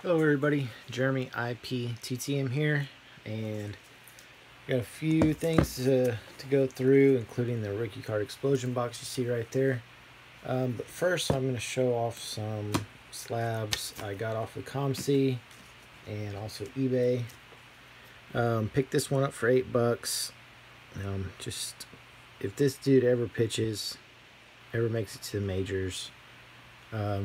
Hello everybody, Jeremy IPTTM here, and got a few things to go through, including the rookie card explosion box you see right there. But first I'm going to show off some slabs I got off of ComC and also eBay. Picked this one up for $8. Just if this dude ever pitches, ever makes it to the majors,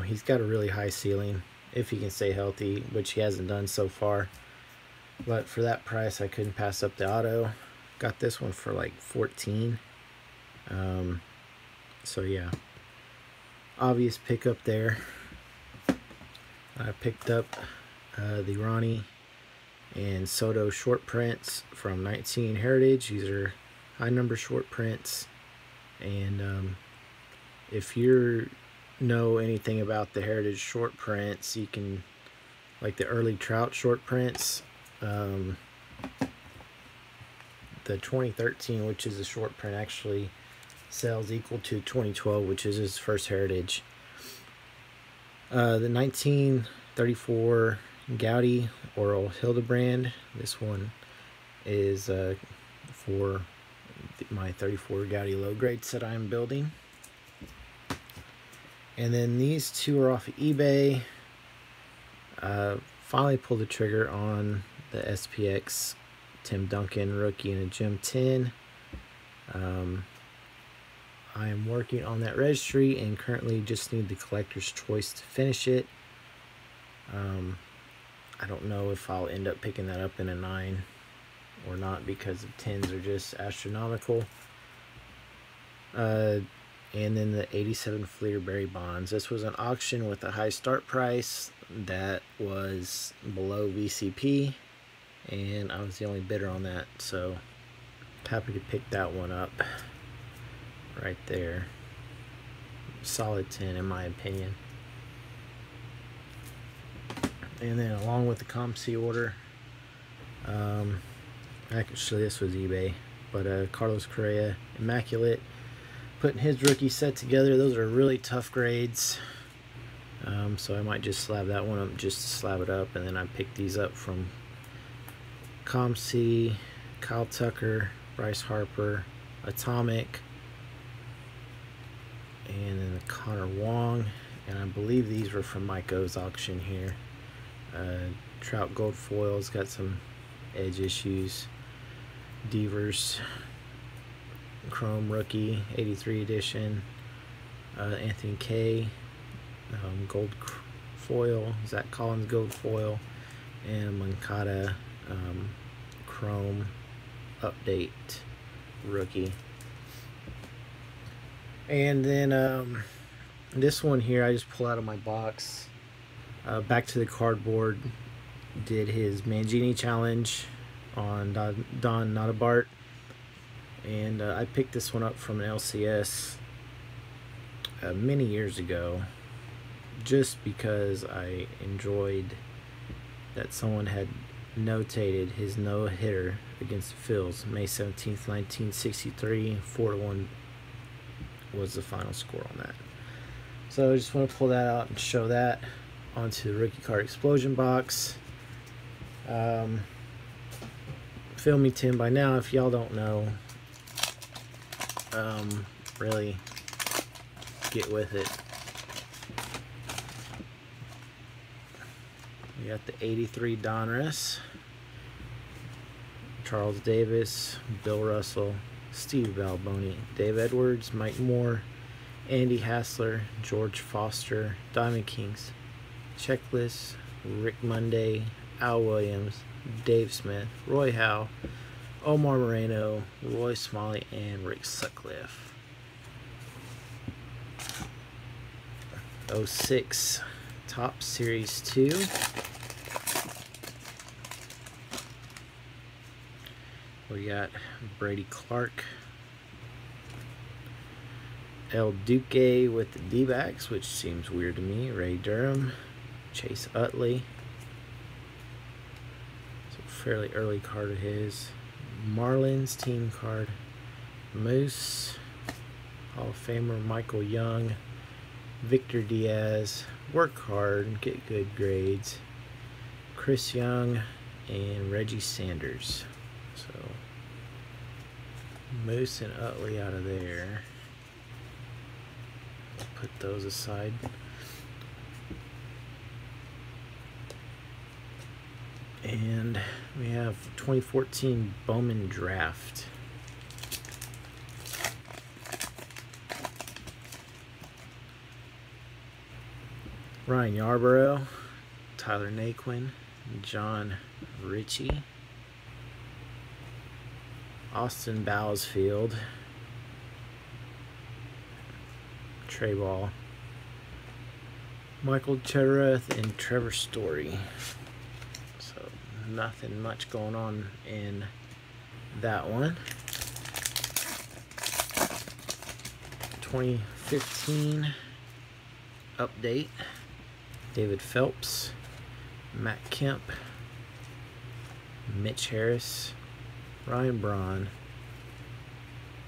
he's got a really high ceiling if he can stay healthy, which he hasn't done so far. But for that price, I couldn't pass up the auto. Got this one for like 14. So yeah, obvious pickup there. I picked up the Ronnie and Soto short prints from 19 Heritage. These are high number short prints, and if you're know anything about the Heritage short prints, you can, like the early Trout short prints, the 2013, which is a short print, actually sells equal to 2012, which is his first Heritage. The 1934 Gaudy Oral Hildebrand, this one is for my 34 Gaudy low grades that I'm building. And then these two are off of eBay. Finally pulled the trigger on the SPX Tim Duncan rookie in a Gem 10. I am working on that registry and currently just need the collector's choice to finish it. I don't know if I'll end up picking that up in a 9 or not, because the 10s are just astronomical. And then the 87 Fleer Berry Bonds. This was an auction with a high start price that was below VCP, and I was the only bidder on that, so happy to pick that one up right there. Solid 10 in my opinion. And then along with the ComC order, actually this was eBay, but Carlos Correa Immaculate, putting his rookie set together. Those are really tough grades, so I might just slab that one up just to slab it up. And then I picked these up from ComC, Kyle Tucker, Bryce Harper, Atomic, and then the Connor Wong. And I believe these were from Mike O's auction here. Trout Gold Foils, got some edge issues. Devers Chrome rookie 83 edition, Anthony K gold foil, Zach Collins gold foil, and Mancada chrome update rookie. And then this one here I just pull out of my box. Back to the Cardboard did his Mangini challenge on Don Notabart. And I picked this one up from an LCS many years ago, just because I enjoyed that someone had notated his no-hitter against the Phils, May 17th, 1963. 4-1 was the final score on that. So I just want to pull that out and show that onto the rookie card explosion box. Feel me, Tim, by now, if y'all don't know. Really get with it. We got the 83 Donruss, Charles Davis, Bill Russell, Steve Balboni, Dave Edwards, Mike Moore, Andy Hassler, George Foster, Diamond Kings, Checklist, Rick Monday, Al Williams, Dave Smith, Roy Howe, Omar Moreno, Roy Smalley, and Rick Sutcliffe. 06 Top Series 2. We got Brady Clark, El Duque with the D-backs, which seems weird to me, Ray Durham, Chase Utley. It's a fairly early card of his. Marlins team card, Moose, Hall of Famer Michael Young, Victor Diaz, work hard and get good grades. Chris Young, and Reggie Sanders. So Moose and Utley out of there. Put those aside. And we have 2014 Bowman Draft. Ryan Yarborough, Tyler Naquin, John Ritchie, Austin Bowsfield, Trey Ball, Michael Chederath, and Trevor Story. So nothing much going on in that one. 2015 update. David Phelps, Matt Kemp, Mitch Harris, Ryan Braun,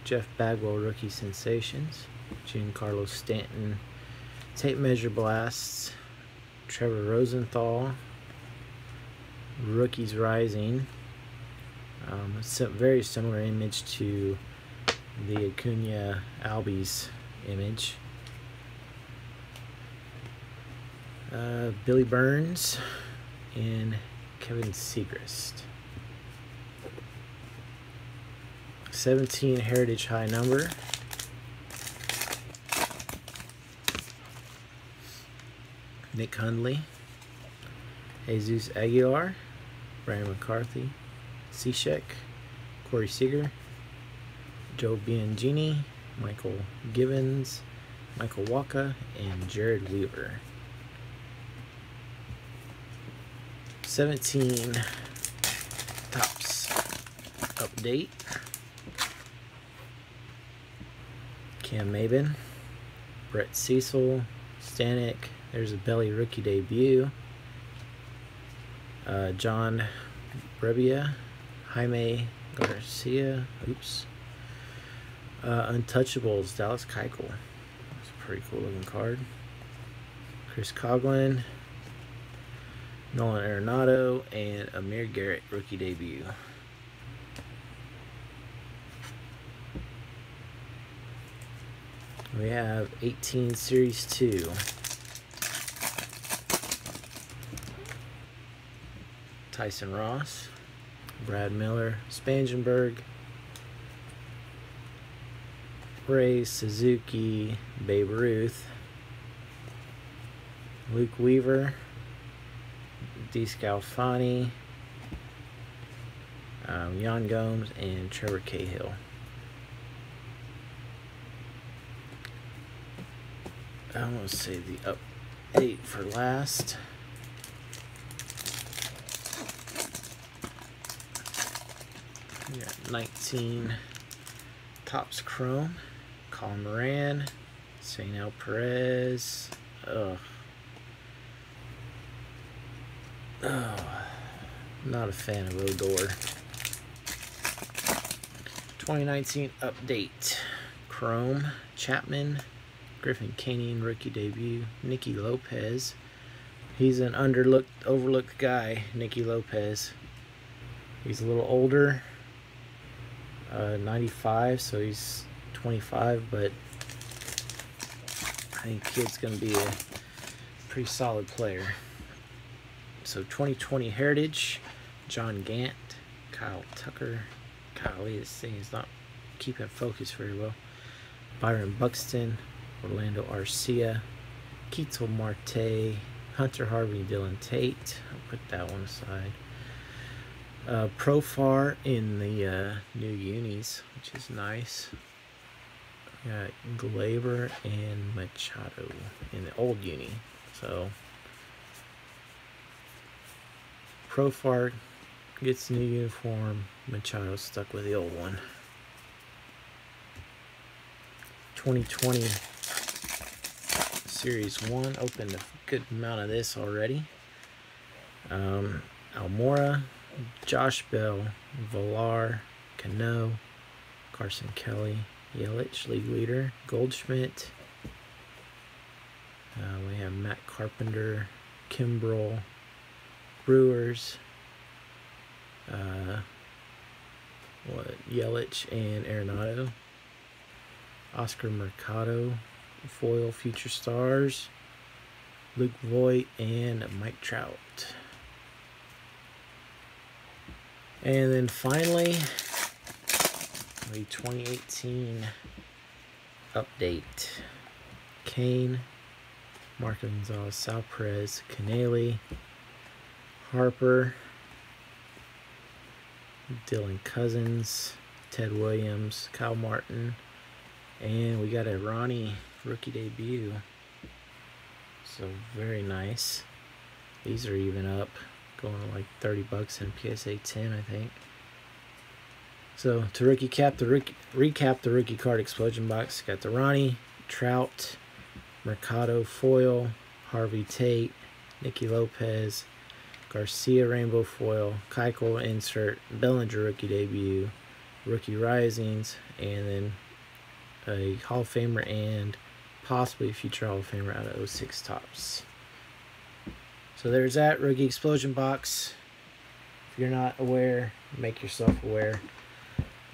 Jeff Bagwell Rookie Sensations, Giancarlo Stanton, Tape Measure Blasts, Trevor Rosenthal, Rookies Rising. Very similar image to the Acuna Albies image. Billy Burns and Kevin Segrist. 17 Heritage High number. Nick Hundley, Jesus Aguilar, Brandon McCarthy, Cishek, Corey Seager, Joe Biangini, Michael Gibbons, Michael Waka, and Jared Weaver. 17 Tops update. Cam Maben, Brett Cecil, Stanek. There's a Belly rookie debut. John Brebbia, Jaime Garcia. Oops. Untouchables, Dallas Keuchel. That's a pretty cool looking card. Chris Coughlin, Nolan Arenado, and Amir Garrett rookie debut. We have 18 Series 2. Tyson Ross, Brad Miller, Spangenberg, Ray Suzuki, Babe Ruth, Luke Weaver, DeScalfani, Jan Gomes, and Trevor Cahill. I'm going to save the update for last. We got 19 Topps Chrome, Colin Moran, St. L. Perez. Not a fan of Odor. 2019 update. Chrome, Chapman, Griffin Canyon rookie debut, Nicky Lopez. He's an overlooked guy, Nicky Lopez. He's a little older, 95, so he's 25, but I think kid's going to be a pretty solid player. So 2020 Heritage, John Gant, Kyle Tucker. Golly, this thing is not keeping focus very well. Byron Buxton, Orlando Arcia, Ketel Marte, Hunter Harvey, Dylan Tate. I'll put that one aside. Profar in the new unis, which is nice. We got Glaber and Machado in the old uni. So Profar gets a new uniform. Machado stuck with the old one. 2020 Series 1. Opened a good amount of this already. Almora, Josh Bell, Villar, Cano, Carson Kelly, Yelich, league leader, Goldschmidt. We have Matt Carpenter, Kimbrel, Brewers, Yelich and Arenado. Oscar Mercado, foil future stars. Luke Voigt and Mike Trout. And then finally, the 2018 update. Kane, Marco Gonzalez, Sal Perez, Canelli, Harper, Dylan Cousins, Ted Williams, Kyle Martin, and we got a Ronnie rookie debut. So very nice. These are even up, going to like $30 in PSA 10, I think. So to recap the rookie card explosion box, got the Ronnie, Trout, Mercado foil, Harvey Tate, Nicky Lopez, Garcia rainbow foil, Keuchel insert, Bellinger rookie debut, rookie risings, and then a Hall of Famer and possibly a future Hall of Famer out of 06 Topps. So there's that rookie explosion box. If you're not aware, make yourself aware.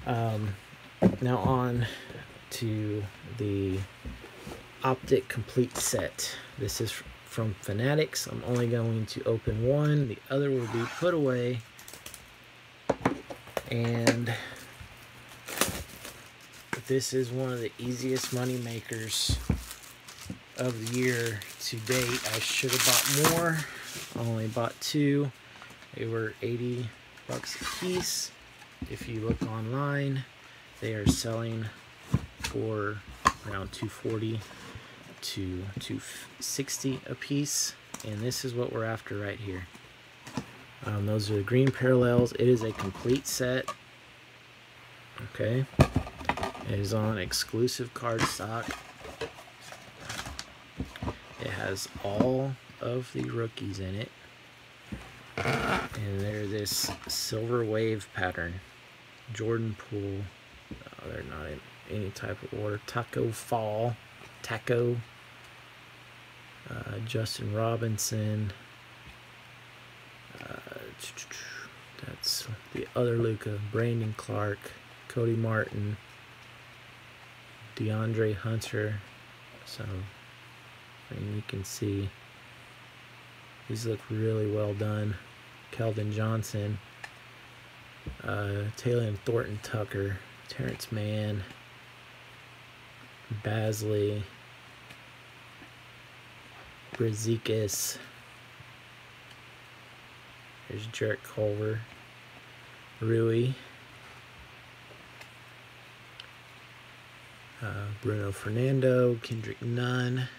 Now on to the Optic complete set. This is from Fanatics. I'm only going to open one. The other will be put away. And this is one of the easiest money makers of the year to date. I should have bought more. I only bought two. They were $80 a piece. If you look online, they are selling for around $240 to $260 a piece, and this is what we're after right here. Those are the green parallels. It is a complete set. Okay, it is on exclusive card stock. It has all of the rookies in it, and they're this silver wave pattern. Jordan Poole, they're not in any type of order. Taco Fall, Justin Robinson, that's the other Luka, Brandon Clark, Cody Martin, DeAndre Hunter. So, and you can see these look really well done. Kelvin Johnson, Taylor and Thornton Tucker, Terrence Mann, Basley, Brazikis. There's Jarrett Culver, Rui, Bruno Fernando, Kendrick Nunn,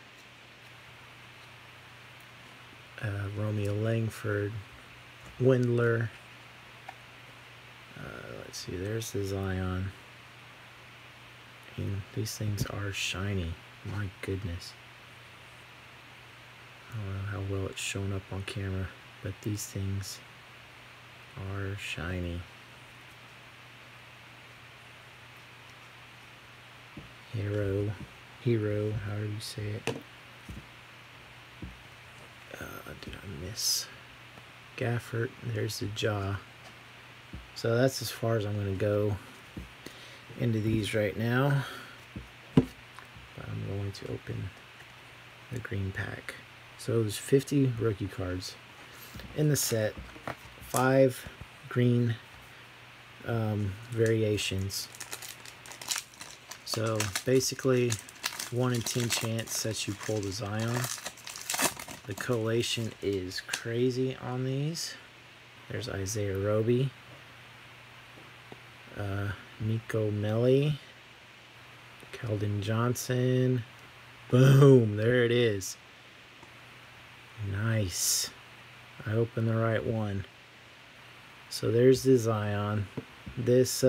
Romeo Langford, Windler. Let's see, there's the Zion. And these things are shiny. My goodness. I don't know how well it's showing up on camera, but these things are shiny. Hero, however you say it. Did I miss? Gafford, there's the jaw. So that's as far as I'm going to go into these right now. But I'm going to open the green pack. So there's 50 rookie cards in the set, 5 green variations. So basically 1 in 10 chance that you pull the Zion. The collation is crazy on these. There's Isaiah Roby, Nico Melli, Keldon Johnson. Boom, there it is. Nice. I opened the right one. So there's the Zion. This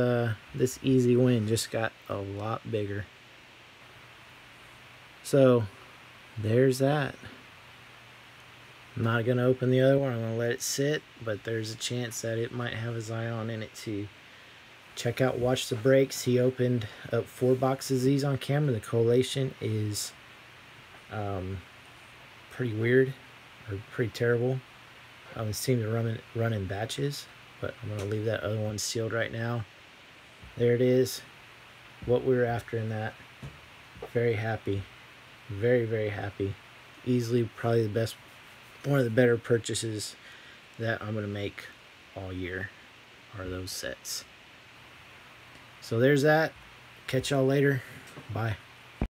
easy win just got a lot bigger. So there's that. I'm not going to open the other one. I'm going to let it sit, but there's a chance that it might have a Zion in it too. Check out Watch the Breaks. He opened up 4 boxes of these on camera. The collation is pretty weird, or pretty terrible. It seems to run in batches, but I'm going to leave that other one sealed right now. There it is. What we were after in that. Very happy. Very, very happy. Easily probably the best, one of the better purchases that I'm going to make all year are those sets. So there's that. Catch y'all later. Bye.